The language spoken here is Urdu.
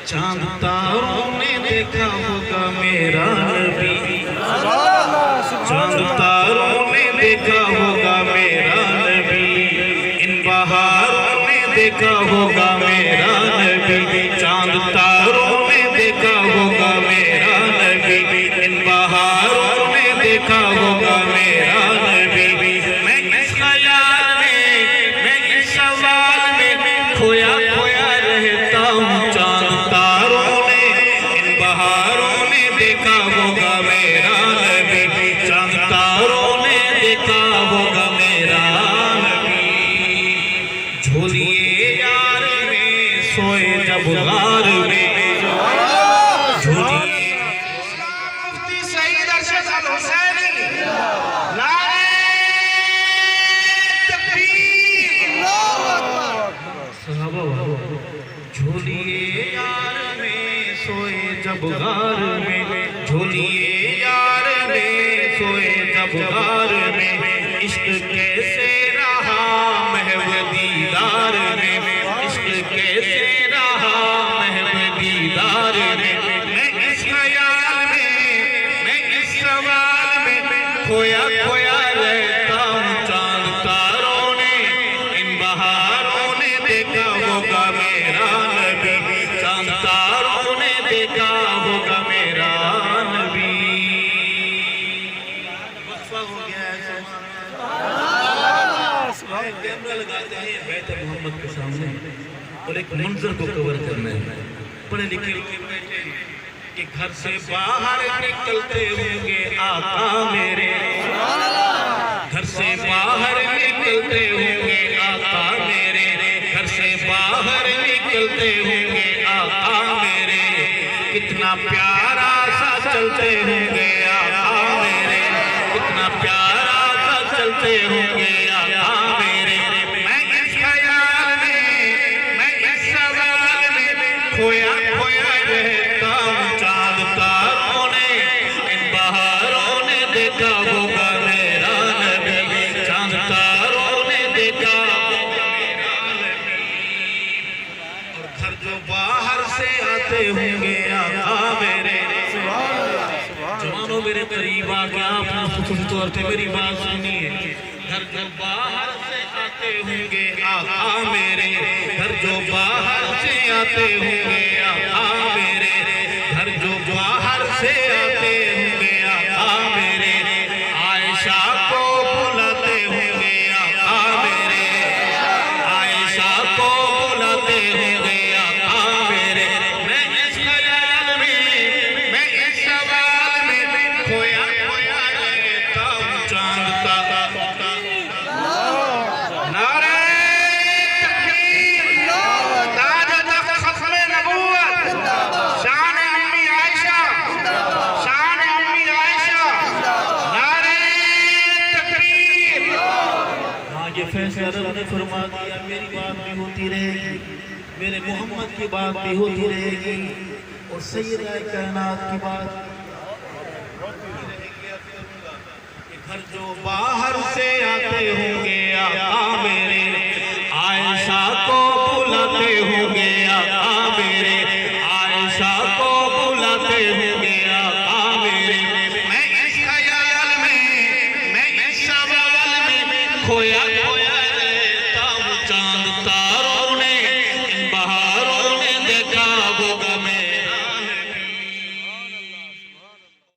چاند تاروں نے دیکھا ہوگا میرا نبی، چاند تاروں نے دیکھا ہوگا میرا نبی، ان بہاروں نے دیکھا ہوگا میرا نبی، چاند تاروں نے دیکھا ہوگا میرا نبی، ان بہاروں نے دیکھا ہوگا میرا نبی۔ میں اس خیال میں، میں اس سوال میں کھویا کھویا رہتا ہوں، چاند تاروں نے ان بہاروں نے دیکھا ہوگا میرا نبی، چاند تاروں نے دیکھا ہوگا میرا نبی۔ جھولیے یار میں سوئے جب غار میں، جھولیے مفتی سعید ارشد الحسینی، نعرہ تکبیر، جھولیے یار میں سوئے جب غار میں، جھولیے یار میں سوئے جب غار میں، عشق کیسے رہا محو دیدار میں، عشق کیسے رہا محو دیدار میں۔ میں اس خیال میں، میں اس سوال میں کھویا کھویا رہتا ہوں، چاند تاروں نے ان بہاروں نے دیکھا ہوگا میرا نبی، چاند تاروں نے دیکھا ہوگا میرا نبی۔ وقفہ ہو گیا ہے، کیمرہ لگاتے ہیں بیت محمد کے سامنے اور ایک منظر کو کور کرنا ہے۔ پڑھے لکھے لوگ بیٹھے ہیں کہ گھر سے باہر نکلتے ہوں گے آقا میرے، گھر سے باہر نکلتے ہوں گے آقا میرے، گھر سے باہر نکلتے ہوں گے آقا میرے، کتنا پیارا سا چلتے ہوں گے آقا میرے، کتنا پیارا سا چلتے ہوں گے آقا میرے۔ میں اس خیال میں، میں اس سوال میں کھویا کھویا رہتا ہوں، چاند تاروں نے ان بہاروں نے دیکھا ہوگا میرا نبی، چاند تاروں نے دیکھا ہوگا میرا نبی۔ اور گھر جو باہر سے آتے ہوں گے آقا میرے، جوانوں میرے قریب آکے آپ نے خصوصی طور پہ میری بات سنی ہے، گھر جو باہر سے آتے ہوں گے آقا میرے، گھر جو باہر سے آتے ہوں گے آقا میرے، گھر جو باہر سے آتے ہوں گے آقا میرے، عائشہ کو بلاتے ہوں گے آقا میرے، عائشہ کو بلاتے ہوں گے آقا میرے۔ میں اس خیال میں، میں اس سوال میں کھویا کھویا رہتا ہوں، چاند تاروں نعرہ تکبیر، تاج و تخت ختم نبوت، شان امی عائشہ، شان امی عائشہ، نعرہ تکبیر۔ ہاں یہ فیصلہ رب نے فرما دیا، میری بات بھی ہوتی رہے گی، میرے محمد کی بات بھی ہوتی رہے گی، اور سیدہ کائنات کی بات کہ گھر جو باہر سے آتے ہوں گے آقا میرے،